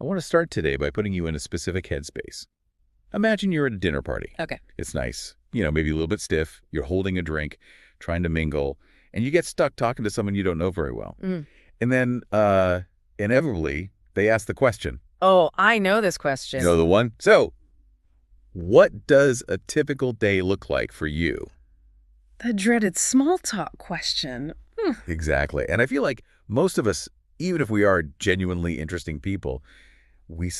I want to start today by putting you in a specific headspace. Imagine you're at a dinner party. Okay. It's nice, maybe a little bit stiff. You're holding a drink, trying to mingle, and you get stuck talking to someone you don't know very well. Mm. And then, inevitably, they ask the question. Oh, I know this question. You know the one? So, what does a typical day look like for you? The dreaded small talk question. Exactly. And I feel like most of us, even if we are genuinely interesting people, we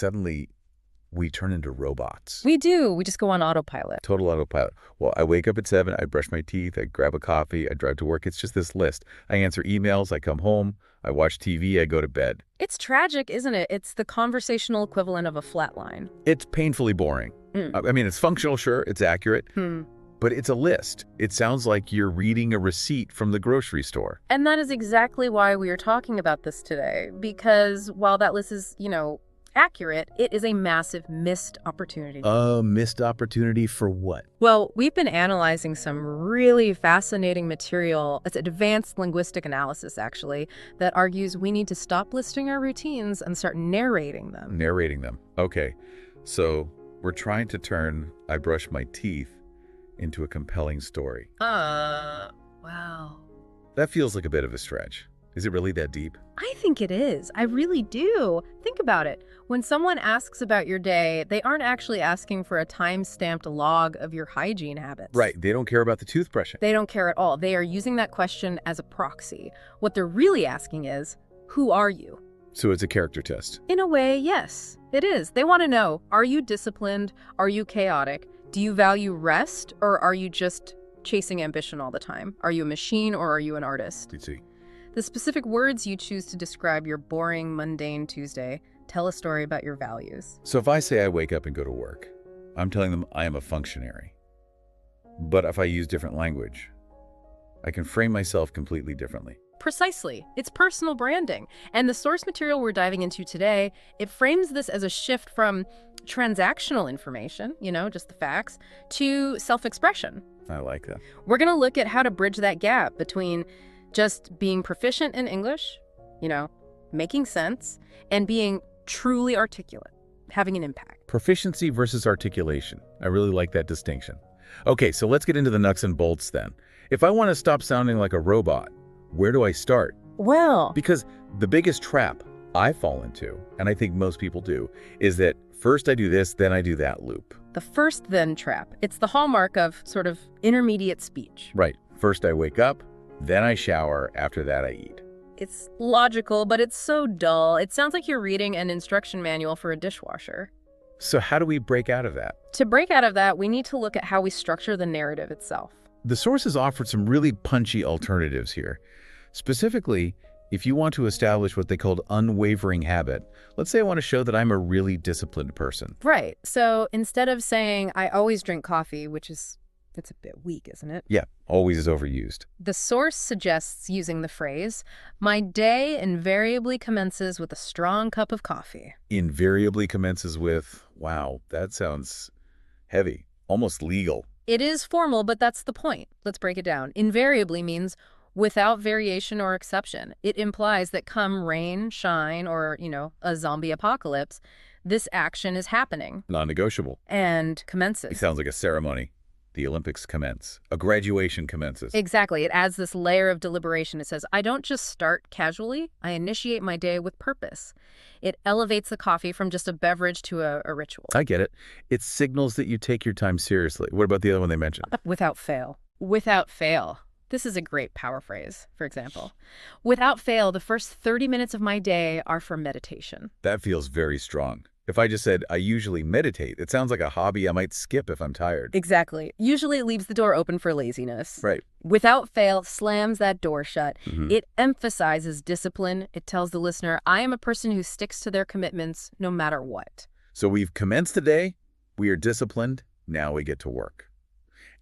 turn into robots. We do. We just go on autopilot. Total autopilot. Well, I wake up at 7, I brush my teeth, I grab a coffee, I drive to work. It's just this list. I answer emails, I come home, I watch TV, I go to bed. It's tragic, isn't it? It's the conversational equivalent of a flat line. It's painfully boring. I mean, it's functional, sure, it's accurate, but it's a list. It sounds like you're reading a receipt from the grocery store. And that is exactly why we are talking about this today. Because while that list is, accurate, it is a massive missed opportunity. A missed opportunity for what? Well, we've been analyzing some really fascinating material. It's advanced linguistic analysis, actually, that argues we need to stop listing our routines and start narrating them. Narrating them. Okay. So we're trying to turn I brush my teeth into a compelling story. Wow. That feels like a bit of a stretch. Is it really that deep? I think it is. I really do. Think about it. When someone asks about your day, they aren't actually asking for a time-stamped log of your hygiene habits. Right. They don't care about the toothbrushing. They don't care at all. They are using that question as a proxy. What they're really asking is, who are you? So it's a character test. In a way, yes, it is. They want to know, are you disciplined? Are you chaotic? Do you value rest? Or are you just chasing ambition all the time? Are you a machine or are you an artist? You see. The specific words you choose to describe your boring, mundane Tuesday tell a story about your values. So if I say I wake up and go to work, I'm telling them I am a functionary. But if I use different language, I can frame myself completely differently. Precisely. It's personal branding. And the source material we're diving into today, it frames this as a shift from transactional information, just the facts, to self-expression. I like that. We're going to look at how to bridge that gap between just being proficient in English, making sense, and being truly articulate, having an impact. Proficiency versus articulation. I really like that distinction. Okay, so let's get into the nuts and bolts then. If I want to stop sounding like a robot, where do I start? Well, Because the biggest trap I fall into, and I think most people do, is that first I do this, then I do that loop. the first then trap. It's the hallmark of sort of intermediate speech. Right. First I wake up, then I shower, after that I eat. It's logical, but it's so dull. It sounds like you're reading an instruction manual for a dishwasher. So how do we break out of that? To break out of that, we need to look at how we structure the narrative itself. The sources offered some really punchy alternatives here. Specifically, if you want to establish what they called unwavering habit, let's say I want to show that I'm a really disciplined person. Right. So instead of saying, I always drink coffee, it's a bit weak, isn't it? Yeah, always is overused. The source suggests using the phrase, my day invariably commences with a strong cup of coffee. Invariably commences with, wow, that sounds heavy, almost legal. It is formal, but that's the point. Let's break it down. Invariably means without variation or exception. It implies that come rain, shine, or, a zombie apocalypse, this action is happening. Non-negotiable. And commences. It sounds like a ceremony. The Olympics commence. A graduation commences. Exactly. It adds this layer of deliberation. It says, I don't just start casually. I initiate my day with purpose. It elevates the coffee from just a beverage to a ritual. I get it. It signals that you take your time seriously. What about the other one they mentioned? Without fail. Without fail. This is a great power phrase, for example. Without fail, the first 30 minutes of my day are for meditation. That feels very strong. If I just said, I usually meditate, it sounds like a hobby I might skip if I'm tired. Exactly. Usually it leaves the door open for laziness. Right. Without fail slams that door shut. It emphasizes discipline. It tells the listener, I am a person who sticks to their commitments no matter what. So we've commenced the day, we are disciplined, now we get to work.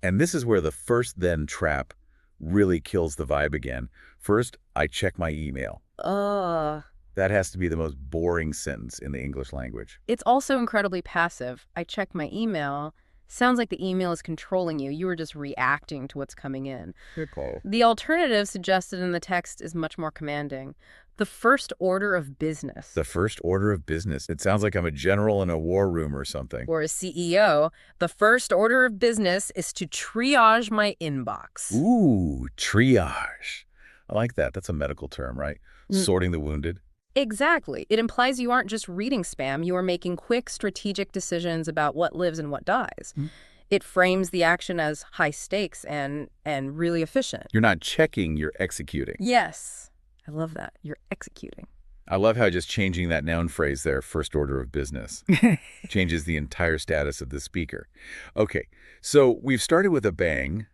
And this is where the first then trap really kills the vibe again. First, I check my email. That has to be the most boring sentence in the English language. It's also incredibly passive. I check my email. Sounds like the email is controlling you. You are just reacting to what's coming in. Good call. The alternative suggested in the text is much more commanding. The first order of business. The first order of business. It sounds like I'm a general in a war room or something. Or a CEO, the first order of business is to triage my inbox. Ooh, triage. I like that. That's a medical term, right? Sorting the wounded. Exactly. It implies you aren't just reading spam, you are making quick strategic decisions about what lives and what dies. It frames the action as high stakes and really efficient. You're not checking, you're executing. Yes. I love that. You're executing. I love how just changing that noun phrase there, first order of business, changes the entire status of the speaker. Okay, so we've started with a bang,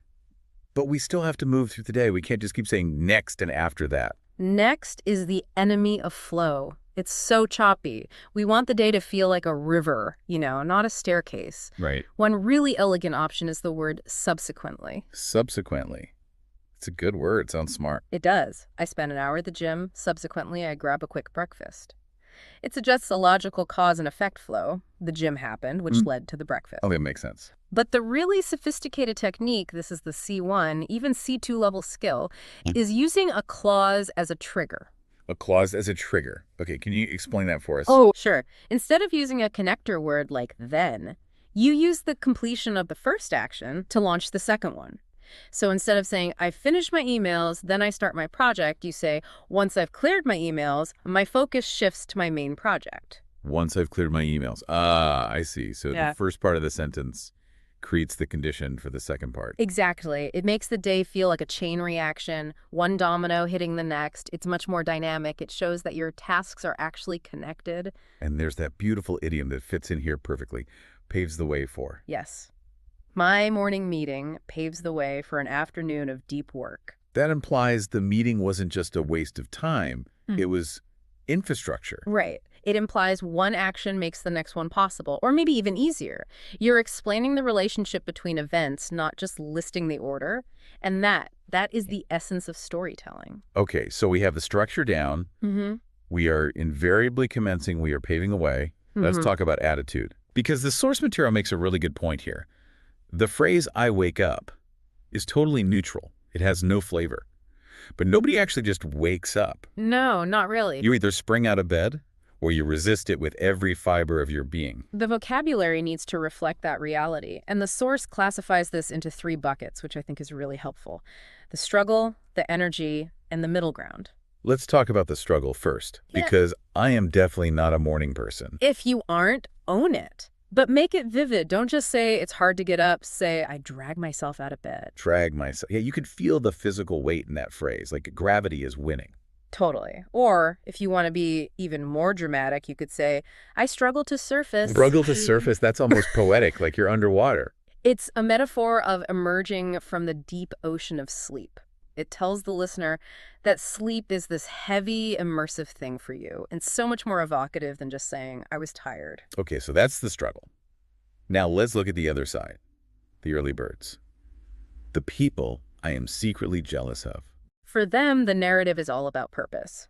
but we still have to move through the day. We can't just keep saying next and after that. Next is the enemy of flow. It's so choppy. We want the day to feel like a river, not a staircase. Right. One really elegant option is the word subsequently. Subsequently. It's a good word. Sounds smart. It does. I spend an hour at the gym. Subsequently, I grab a quick breakfast. It suggests a logical cause and effect flow. The gym happened, which led to the breakfast. Oh, that makes sense. But the really sophisticated technique, this is the C1, even C2 level skill, is using a clause as a trigger. A clause as a trigger. Okay, can you explain that for us? Oh, sure. Instead of using a connector word like then, you use the completion of the first action to launch the second one. So instead of saying, I finish my emails, then I start my project, you say, once I've cleared my emails, my focus shifts to my main project. Once I've cleared my emails. Ah, I see. So the first part of the sentence creates the condition for the second part. Exactly. It makes the day feel like a chain reaction, one domino hitting the next. It's much more dynamic. It shows that your tasks are actually connected. And there's that beautiful idiom that fits in here perfectly. Paves the way for. Yes. My morning meeting paves the way for an afternoon of deep work. That implies the meeting wasn't just a waste of time. It was infrastructure. Right. It implies one action makes the next one possible, or maybe even easier. You're explaining the relationship between events, not just listing the order. And that is the essence of storytelling. Okay, so we have the structure down. We are invariably commencing. We are paving the way. Let's talk about attitude. Because the source material makes a really good point here. The phrase, I wake up, is totally neutral. It has no flavor. But nobody actually just wakes up. No, not really. You either spring out of bed or you resist it with every fiber of your being. The vocabulary needs to reflect that reality. And the source classifies this into 3 buckets, which I think is really helpful. The struggle, the energy, and the middle ground. Let's talk about the struggle first, because I am definitely not a morning person. If you aren't, own it. But make it vivid. Don't just say it's hard to get up. Say, I drag myself out of bed. Drag myself. Yeah, you could feel the physical weight in that phrase. Like gravity is winning. Totally. Or if you want to be even more dramatic, you could say, I struggle to surface. Struggle to surface. That's almost poetic, like you're underwater. It's a metaphor of emerging from the deep ocean of sleep. It tells the listener that sleep is this heavy, immersive thing for you, and so much more evocative than just saying, I was tired. Okay, so that's the struggle. Now let's look at the other side, the early birds. The people I am secretly jealous of. For them, the narrative is all about purpose.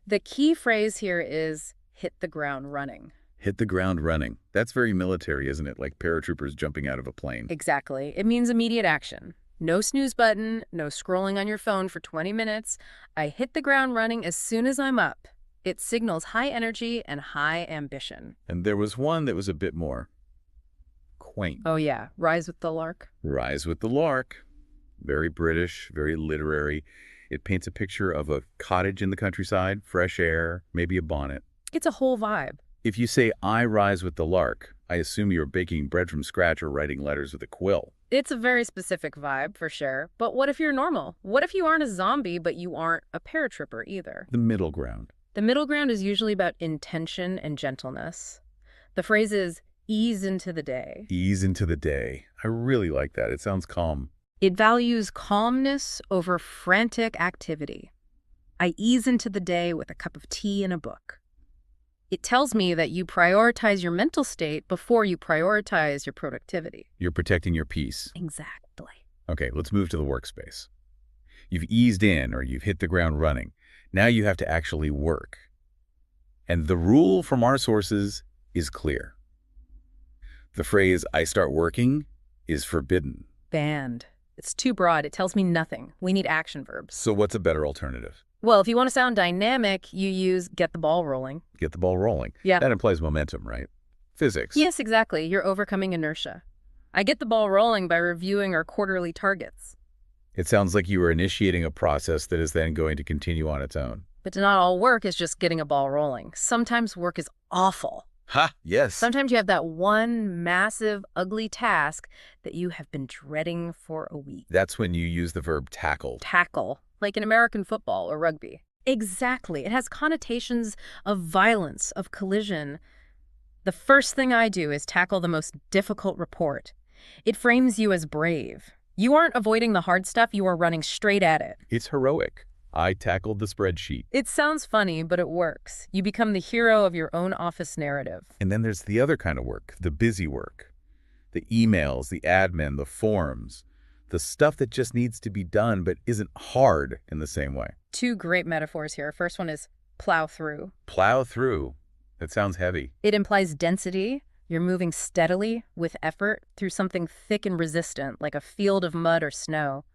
The key phrase here is hit the ground running. Hit the ground running. That's very military, isn't it? Like paratroopers jumping out of a plane. Exactly. It means immediate action. No snooze button, no scrolling on your phone for 20 minutes. I hit the ground running as soon as I'm up. It signals high energy and high ambition. And there was one that was a bit more quaint. Oh yeah, Rise with the Lark. Rise with the Lark. Very British, very literary. It paints a picture of a cottage in the countryside, fresh air, maybe a bonnet. It's a whole vibe. If you say, I rise with the lark, I assume you're baking bread from scratch or writing letters with a quill. It's a very specific vibe, for sure. But what if you're normal? What if you aren't a zombie, but you aren't a paratrooper either? The middle ground. The middle ground is usually about intention and gentleness. The phrase is, ease into the day. Ease into the day. I really like that. It sounds calm. It values calmness over frantic activity. I ease into the day with a cup of tea and a book. It tells me that you prioritize your mental state before you prioritize your productivity. You're protecting your peace. Exactly. Okay, let's move to the workspace. You've eased in or you've hit the ground running. Now you have to actually work. And the rule from our sources is clear. The phrase, I start working, is forbidden. Banned. It's too broad. It tells me nothing. We need action verbs. So what's a better alternative? Well, if you want to sound dynamic, you use get the ball rolling. Get the ball rolling. Yeah. That implies momentum, right? Physics. Yes, exactly. You're overcoming inertia. I get the ball rolling by reviewing our quarterly targets. It sounds like you are initiating a process that is then going to continue on its own. But not all work is just getting a ball rolling. Sometimes work is awful. Ha! Yes. Sometimes you have that one massive, ugly task that you have been dreading for a week. That's when you use the verb tackle. Tackle, like in American football or rugby. Exactly. It has connotations of violence, of collision. The first thing I do is tackle the most difficult report. It frames you as brave. You aren't avoiding the hard stuff, you are running straight at it. It's heroic. I tackled the spreadsheet. It sounds funny, but it works. You become the hero of your own office narrative. And then there's the other kind of work, the busy work. The emails, the admin, the forms, the stuff that just needs to be done but isn't hard in the same way. Two great metaphors here. First one is plow through. Plow through. That sounds heavy. It implies density. You're moving steadily, with effort, through something thick and resistant, like a field of mud or snow.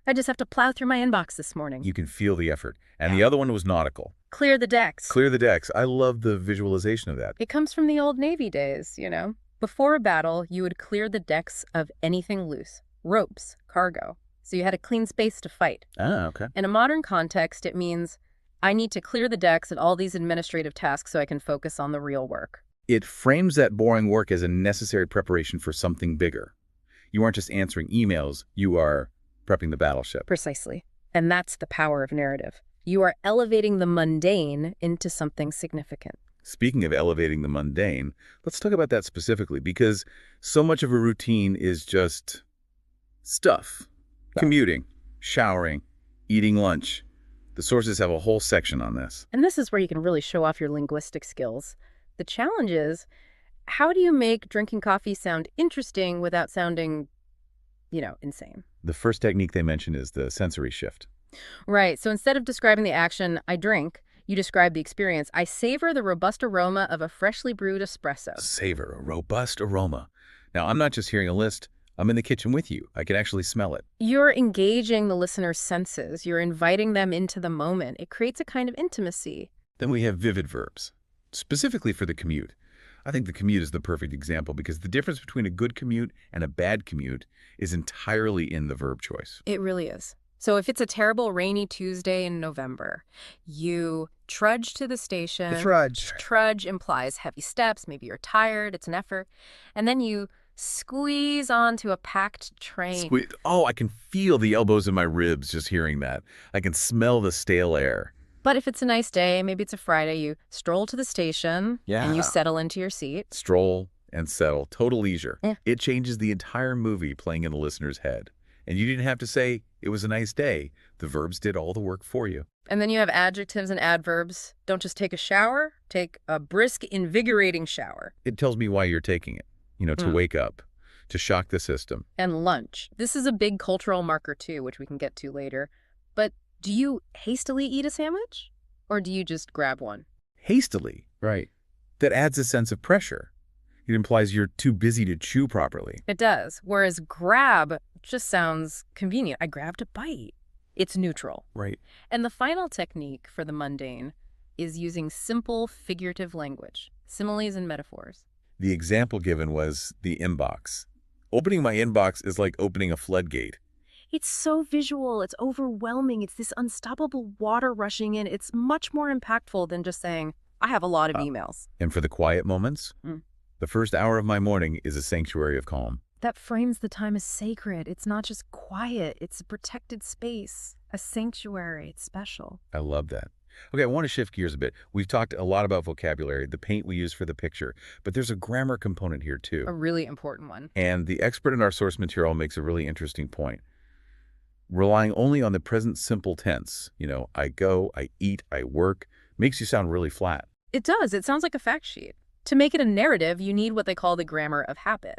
I just have to plow through my inbox this morning. You can feel the effort. And the other one was nautical. Clear the decks. Clear the decks. I love the visualization of that. It comes from the old Navy days, you know. Before a battle, you would clear the decks of anything loose. Ropes, cargo. So you had a clean space to fight. Ah, okay. In a modern context, it means I need to clear the decks of all these administrative tasks so I can focus on the real work. It frames that boring work as a necessary preparation for something bigger. You aren't just answering emails, you are prepping the battleship. Precisely. And that's the power of narrative. You are elevating the mundane into something significant. Speaking of elevating the mundane, let's talk about that specifically, because so much of a routine is just stuff. Commuting, showering, eating lunch. The sources have a whole section on this. And this is where you can really show off your linguistic skills. The challenge is, how do you make drinking coffee sound interesting without sounding, insane? The first technique they mention is the sensory shift. Right. So instead of describing the action, I drink, you describe the experience. I savor the robust aroma of a freshly brewed espresso. Savor a robust aroma. Now, I'm not just hearing a list. I'm in the kitchen with you. I can actually smell it. You're engaging the listener's senses. You're inviting them into the moment. It creates a kind of intimacy. Then we have vivid verbs, specifically for the commute. I think the commute is the perfect example because the difference between a good commute and a bad commute is entirely in the verb choice. It really is. So if it's a terrible rainy Tuesday in November, you trudge to the station. Trudge. Trudge implies heavy steps. Maybe you're tired. It's an effort. And then you squeeze onto a packed train. Oh, I can feel the elbows in my ribs just hearing that. I can smell the stale air. But if it's a nice day, maybe it's a Friday, you stroll to the station and you settle into your seat. Stroll and settle. Total leisure. Yeah. It changes the entire movie playing in the listener's head. And you didn't have to say, it was a nice day. The verbs did all the work for you. And then you have adjectives and adverbs. Don't just take a shower, take a brisk, invigorating shower. It tells me why you're taking it. To wake up, to shock the system. And lunch. This is a big cultural marker too, which we can get to later. But do you hastily eat a sandwich? Or do you just grab one? Hastily. Right. That adds a sense of pressure. It implies you're too busy to chew properly. It does. Whereas grab just sounds convenient. I grabbed a bite. It's neutral. Right. And the final technique for the mundane is using simple figurative language, similes and metaphors. The example given was the inbox. Opening my inbox is like opening a floodgate. It's so visual. It's overwhelming. It's this unstoppable water rushing in. It's much more impactful than just saying, I have a lot of emails. And for the quiet moments, the first hour of my morning is a sanctuary of calm. That frames the time as sacred. It's not just quiet. It's a protected space, a sanctuary. It's special. I love that. Okay, I want to shift gears a bit. We've talked a lot about vocabulary, the paint we use for the picture, but there's a grammar component here too. A really important one. And the expert in our source material makes a really interesting point. Relying only on the present simple tense, I go, I eat, I work, makes you sound really flat. It does. It sounds like a fact sheet. To make it a narrative, you need what they call the grammar of habit.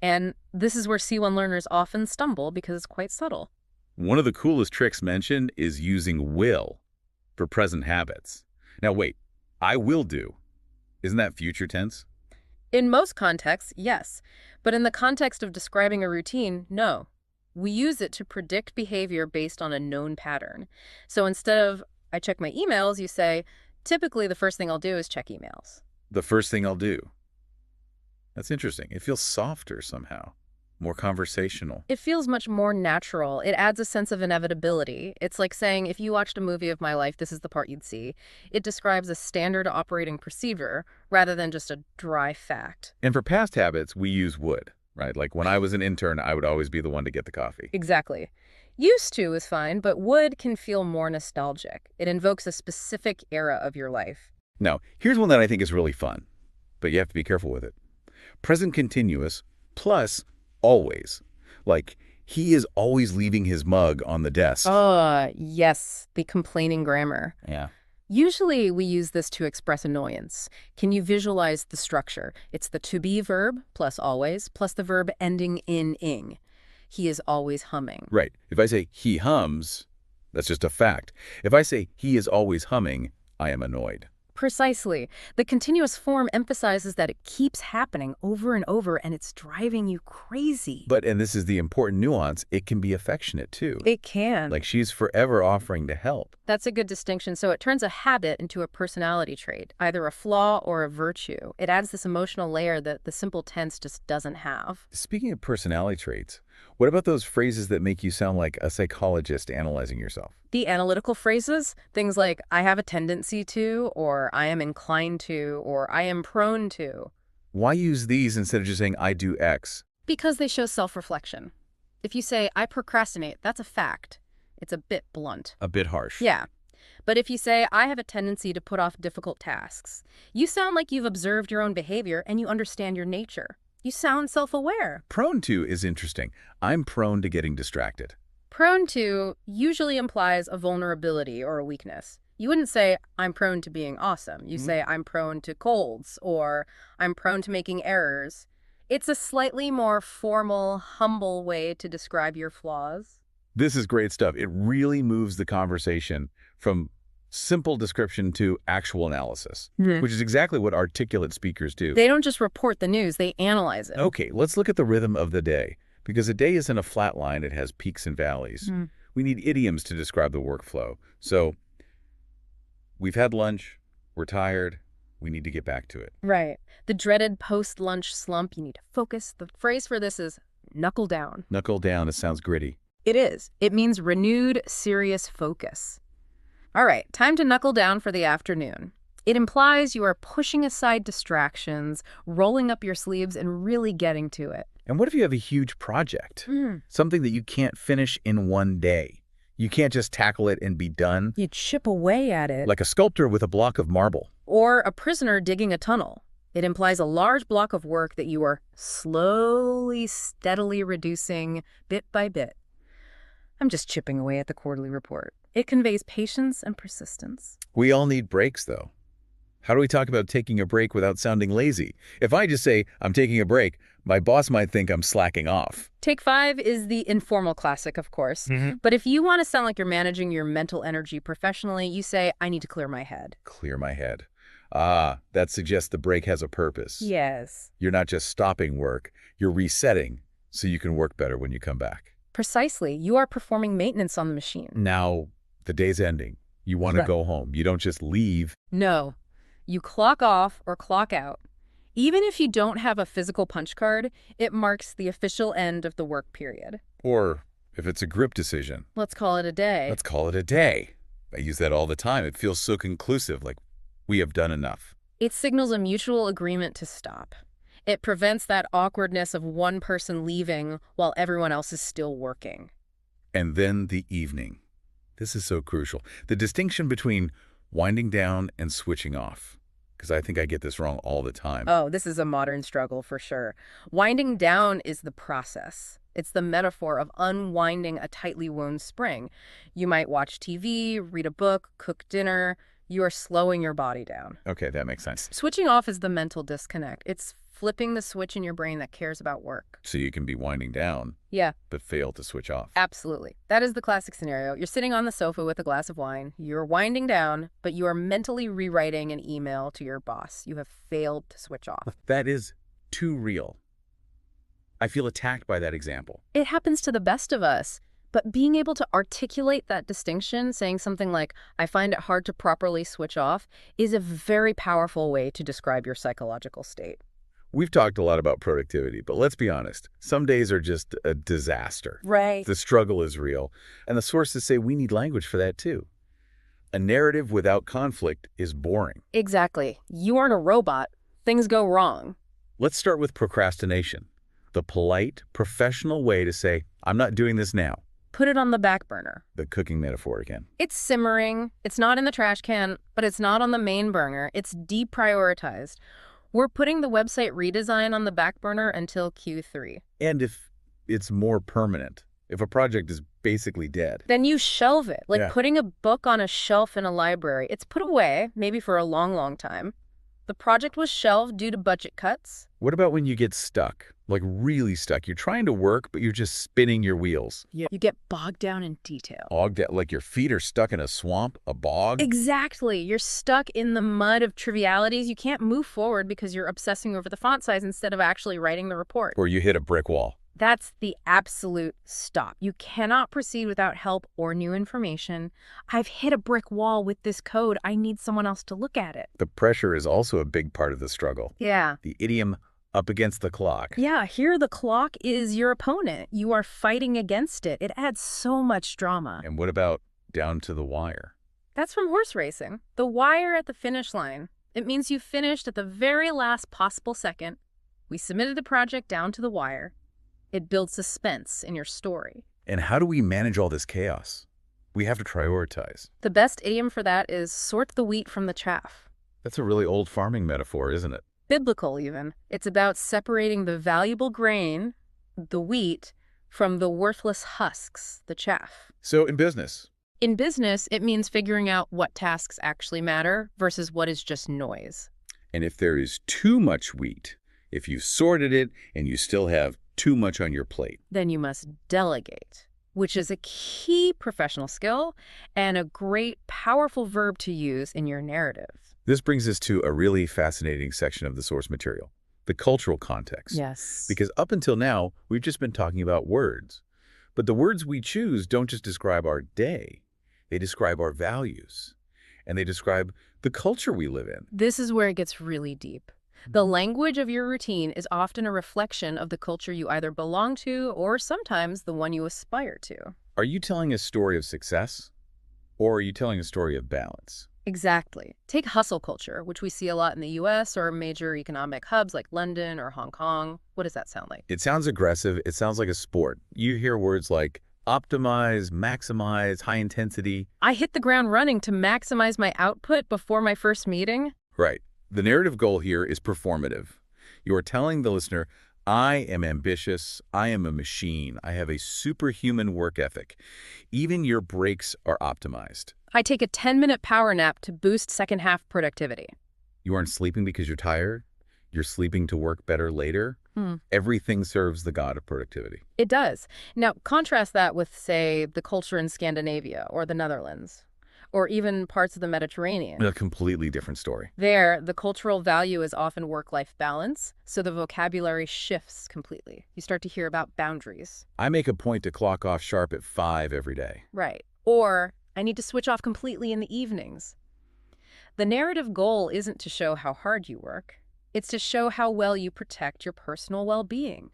And this is where C1 learners often stumble because it's quite subtle. One of the coolest tricks mentioned is using will for present habits. Now wait, I will do. Isn't that future tense? In most contexts, yes. But in the context of describing a routine, no. We use it to predict behavior based on a known pattern. So instead of I check my emails, you say, typically the first thing I'll do is check emails. The first thing I'll do. That's interesting. It feels softer somehow, more conversational. It feels much more natural. It adds a sense of inevitability. It's like saying, if you watched a movie of my life, this is the part you'd see. It describes a standard operating procedure rather than just a dry fact. And for past habits, we use would, right? Like when I was an intern, I would always be the one to get the coffee. Exactly. Used to is fine, but would can feel more nostalgic. It invokes a specific era of your life. Now, here's one that I think is really fun, but you have to be careful with it. Present continuous plus always. Like, he is always leaving his mug on the desk. Yes, the complaining grammar. Yeah. Usually we use this to express annoyance. Can you visualize the structure? It's the to be verb plus always plus the verb ending in ing. He is always humming. Right. If I say he hums, that's just a fact. If I say he is always humming, I am annoyed. Precisely. The continuous form emphasizes that it keeps happening over and over, and it's driving you crazy. But, and this is the important nuance, it can be affectionate too. It can. Like she's forever offering to help. That's a good distinction. So it turns a habit into a personality trait, either a flaw or a virtue. It adds this emotional layer that the simple tense just doesn't have. Speaking of personality traits, what about those phrases that make you sound like a psychologist analyzing yourself? The analytical phrases, things like I have a tendency to, or I am inclined to, or I am prone to. Why use these instead of just saying I do X? Because they show self-reflection. If you say I procrastinate, that's a fact. It's a bit blunt. A bit harsh. Yeah. But if you say I have a tendency to put off difficult tasks, you sound like you've observed your own behavior and you understand your nature. You sound self-aware. Prone to is interesting. I'm prone to getting distracted. Prone to usually implies a vulnerability or a weakness. You wouldn't say, I'm prone to being awesome. You say, I'm prone to colds, or I'm prone to making errors. It's a slightly more formal, humble way to describe your flaws. This is great stuff. It really moves the conversation from simple description to actual analysis, which is exactly what articulate speakers do. They don't just report the news, they analyze it. Okay, let's look at the rhythm of the day. Because a day isn't a flat line, it has peaks and valleys. We need idioms to describe the workflow. So, we've had lunch, we're tired, we need to get back to it. Right. The dreaded post-lunch slump, you need to focus. The phrase for this is knuckle down. Knuckle down, it sounds gritty. It is. It means renewed, serious focus. All right, time to knuckle down for the afternoon. It implies you are pushing aside distractions, rolling up your sleeves, and really getting to it. And what if you have a huge project? Something that you can't finish in one day. You can't just tackle it and be done. You chip away at it. Like a sculptor with a block of marble. Or a prisoner digging a tunnel. It implies a large block of work that you are slowly, steadily reducing bit by bit. I'm just chipping away at the quarterly report. It conveys patience and persistence. We all need breaks, though. How do we talk about taking a break without sounding lazy? If I just say, I'm taking a break, my boss might think I'm slacking off. Take 5 is the informal classic, of course. But if you want to sound like you're managing your mental energy professionally, you say, I need to clear my head. Clear my head. Ah, that suggests the break has a purpose. Yes. You're not just stopping work, you're resetting so you can work better when you come back. Precisely. You are performing maintenance on the machine. Now, the day's ending. You want to go home. You don't just leave. No. You clock off or clock out. Even if you don't have a physical punch card, it marks the official end of the work period. Or if it's a group decision. Let's call it a day. Let's call it a day. I use that all the time. It feels so conclusive, like we have done enough. It signals a mutual agreement to stop. It prevents that awkwardness of one person leaving while everyone else is still working. And then the evening. This is so crucial. The distinction between winding down and switching off. Because I think I get this wrong all the time. Oh, this is a modern struggle for sure. Winding down is the process. It's the metaphor of unwinding a tightly wound spring. You might watch TV, read a book, cook dinner. You are slowing your body down. Okay, that makes sense. Switching off is the mental disconnect. It's flipping the switch in your brain that cares about work. So you can be winding down, Yeah, but fail to switch off. absolutely. That is the classic scenario. You're sitting on the sofa with a glass of wine. You're winding down, but you are mentally rewriting an email to your boss. You have failed to switch off. That is too real. I feel attacked by that example. It happens to the best of us. But being able to articulate that distinction, saying something like, I find it hard to properly switch off, is a very powerful way to describe your psychological state. We've talked a lot about productivity, but let's be honest. Some days are just a disaster. Right. The struggle is real, and the sources say we need language for that too. A narrative without conflict is boring. Exactly. You aren't a robot. Things go wrong. Let's start with procrastination, the polite, professional way to say, I'm not doing this now. Put it on the back burner. The cooking metaphor again. It's simmering. It's not in the trash can, but it's not on the main burner. It's deprioritized. We're putting the website redesign on the back burner until Q3. And if it's more permanent, if a project is basically dead, Then you shelve it, like Yeah. putting a book on a shelf in a library. It's put away, maybe for a long, long time. The project was shelved due to budget cuts. what about when you get stuck? Like really stuck. You're trying to work, but you're just spinning your wheels. You get bogged down in detail. Like your feet are stuck in a swamp, a bog. Exactly. You're stuck in the mud of trivialities. You can't move forward because you're obsessing over the font size instead of actually writing the report. Or you hit a brick wall. That's the absolute stop. You cannot proceed without help or new information. I've hit a brick wall with this code. I need someone else to look at it. The pressure is also a big part of the struggle. Yeah. The idiom up against the clock. Yeah, here the clock is your opponent. You are fighting against it. It adds so much drama. And what about down to the wire? That's from horse racing. The wire at the finish line. It means you finished at the very last possible second. We submitted the project down to the wire. It builds suspense in your story. And how do we manage all this chaos? We have to prioritize. The best idiom for that is sort the wheat from the chaff. That's a really old farming metaphor, isn't it? Biblical, even. It's about separating the valuable grain, the wheat, from the worthless husks, the chaff. So in business, In business, it means figuring out what tasks actually matter versus what is just noise. and if there is too much wheat, if you sorted it and you still have too much on your plate, Then you must delegate, which is a key professional skill and a great, powerful verb to use in your narrative. this brings us to a really fascinating section of the source material, the cultural context. Yes. Because up until now, we've just been talking about words. But the words we choose don't just describe our day. They describe our values. And they describe the culture we live in. This is where it gets really deep. The language of your routine is often a reflection of the culture you either belong to or sometimes the one you aspire to. Are you telling a story of success? Or are you telling a story of balance? Exactly. Take hustle culture, which we see a lot in the US or major economic hubs like London or Hong Kong. What does that sound like? It sounds aggressive. It sounds like a sport. You hear words like optimize, maximize, high intensity. I hit the ground running to maximize my output before my first meeting. Right. The narrative goal here is performative. You are telling the listener, I am ambitious, I am a machine, I have a superhuman work ethic. Even your breaks are optimized. I take a 10-minute power nap to boost second half productivity. You aren't sleeping because you're tired. You're sleeping to work better later. Everything serves the god of productivity. It does. Now, contrast that with, say, the culture in Scandinavia or the Netherlands, or even parts of the Mediterranean. A completely different story. There, the cultural value is often work-life balance, so the vocabulary shifts completely. You start to hear about boundaries. I make a point to clock off sharp at 5 every day. Right. Or, I need to switch off completely in the evenings. The narrative goal isn't to show how hard you work. It's to show how well you protect your personal well-being.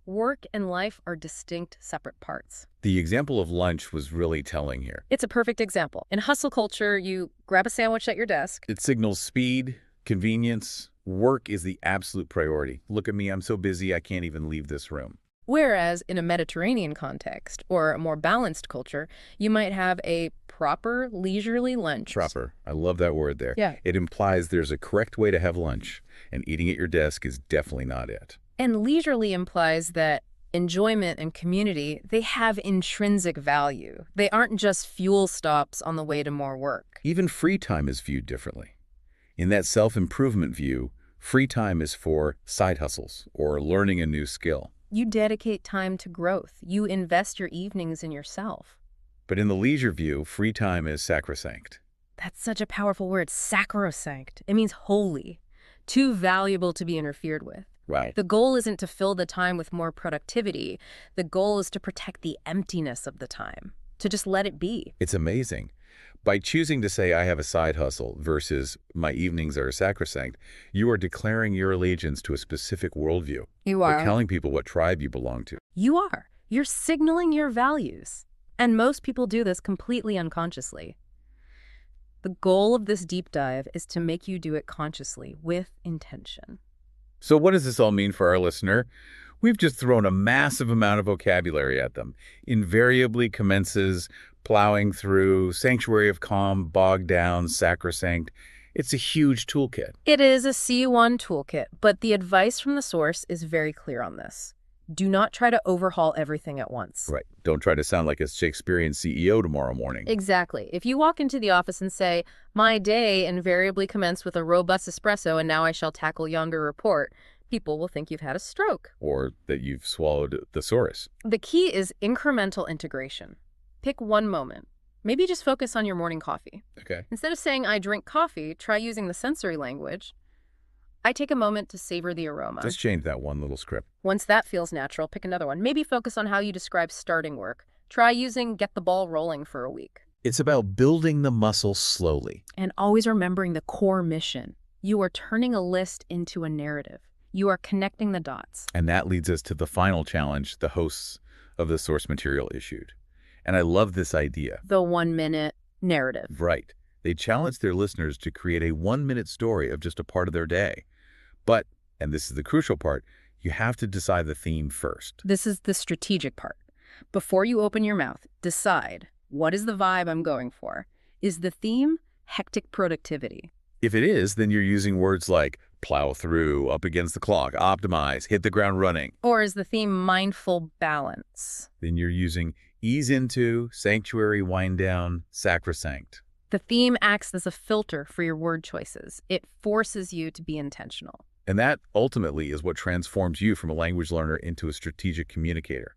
Work and life are distinct, separate parts. The example of lunch was really telling here. It's a perfect example. In hustle culture, you grab a sandwich at your desk. It signals speed, convenience. Work is the absolute priority. Look at me, I'm so busy I can't even leave this room. Whereas in a Mediterranean context or a more balanced culture, you might have a proper, leisurely lunch. Proper. I love that word there. Yeah. It implies there's a correct way to have lunch, and eating at your desk is definitely not it. And leisurely implies that enjoyment and community, they have intrinsic value. They aren't just fuel stops on the way to more work. Even free time is viewed differently. In that self-improvement view, free time is for side hustles or learning a new skill. You dedicate time to growth. You invest your evenings in yourself. But in the leisure view, free time is sacrosanct. That's such a powerful word, sacrosanct. It means holy, too valuable to be interfered with. Right. The goal isn't to fill the time with more productivity. The goal is to protect the emptiness of the time, to just let it be. It's amazing. By choosing to say I have a side hustle versus my evenings are sacrosanct, you are declaring your allegiance to a specific worldview. You Or are. telling people what tribe you belong to. You are. You're signaling your values. And most people do this completely unconsciously. The goal of this deep dive is to make you do it consciously, with intention. So what does this all mean for our listener? We've just thrown a massive amount of vocabulary at them. Invariably commences, plowing through, sanctuary of calm, bogged down, sacrosanct. It's a huge toolkit. It is a C1 toolkit, but the advice from the source is very clear on this. Do not try to overhaul everything at once. Right. Don't try to sound like a Shakespearean CEO tomorrow morning. Exactly. If you walk into the office and say, my day invariably commenced with a robust espresso and now I shall tackle yonder report, people will think you've had a stroke. Or that you've swallowed a thesaurus. The key is incremental integration. Pick one moment. Maybe just focus on your morning coffee. Okay. Instead of saying, I drink coffee, try using the sensory language. I take a moment to savor the aroma. Just change that one little script. Once that feels natural, pick another one. Maybe focus on how you describe starting work. Try using get the ball rolling for a week. It's about building the muscle slowly. And always remembering the core mission. You are turning a list into a narrative. You are connecting the dots. And that leads us to the final challenge the hosts of the source material issued. And I love this idea. The 1-minute narrative. Right. They challenge their listeners to create a 1-minute story of just a part of their day. But, and this is the crucial part, you have to decide the theme first. This is the strategic part. Before you open your mouth, decide, what is the vibe I'm going for? Is the theme hectic productivity? If it is, then you're using words like plow through, up against the clock, optimize, hit the ground running. Or is the theme mindful balance? Then you're using ease into, sanctuary, wind down, sacrosanct. The theme acts as a filter for your word choices. It forces you to be intentional. And that ultimately is what transforms you from a language learner into a strategic communicator.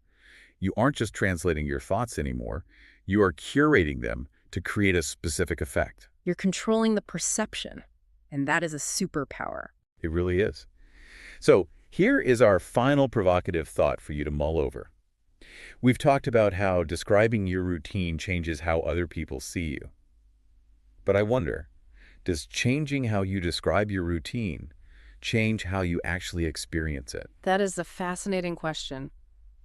You aren't just translating your thoughts anymore. You are curating them to create a specific effect. You're controlling the perception, and that is a superpower. It really is. So here is our final provocative thought for you to mull over. We've talked about how describing your routine changes how other people see you. But I wonder, does changing how you describe your routine change how you actually experience it? That is a fascinating question.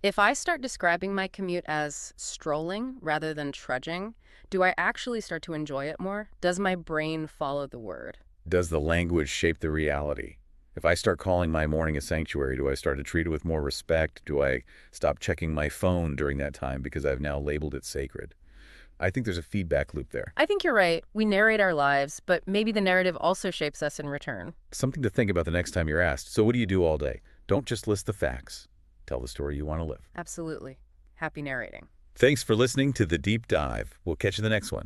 If I start describing my commute as strolling rather than trudging, do I actually start to enjoy it more? Does my brain follow the word? Does the language shape the reality? If I start calling my morning a sanctuary, do I start to treat it with more respect? Do I stop checking my phone during that time because I've now labeled it sacred? I think there's a feedback loop there. I think you're right. We narrate our lives, but maybe the narrative also shapes us in return. Something to think about the next time you're asked. So what do you do all day? Don't just list the facts. Tell the story you want to live. Absolutely. Happy narrating. Thanks for listening to The Deep Dive. We'll catch you in the next one.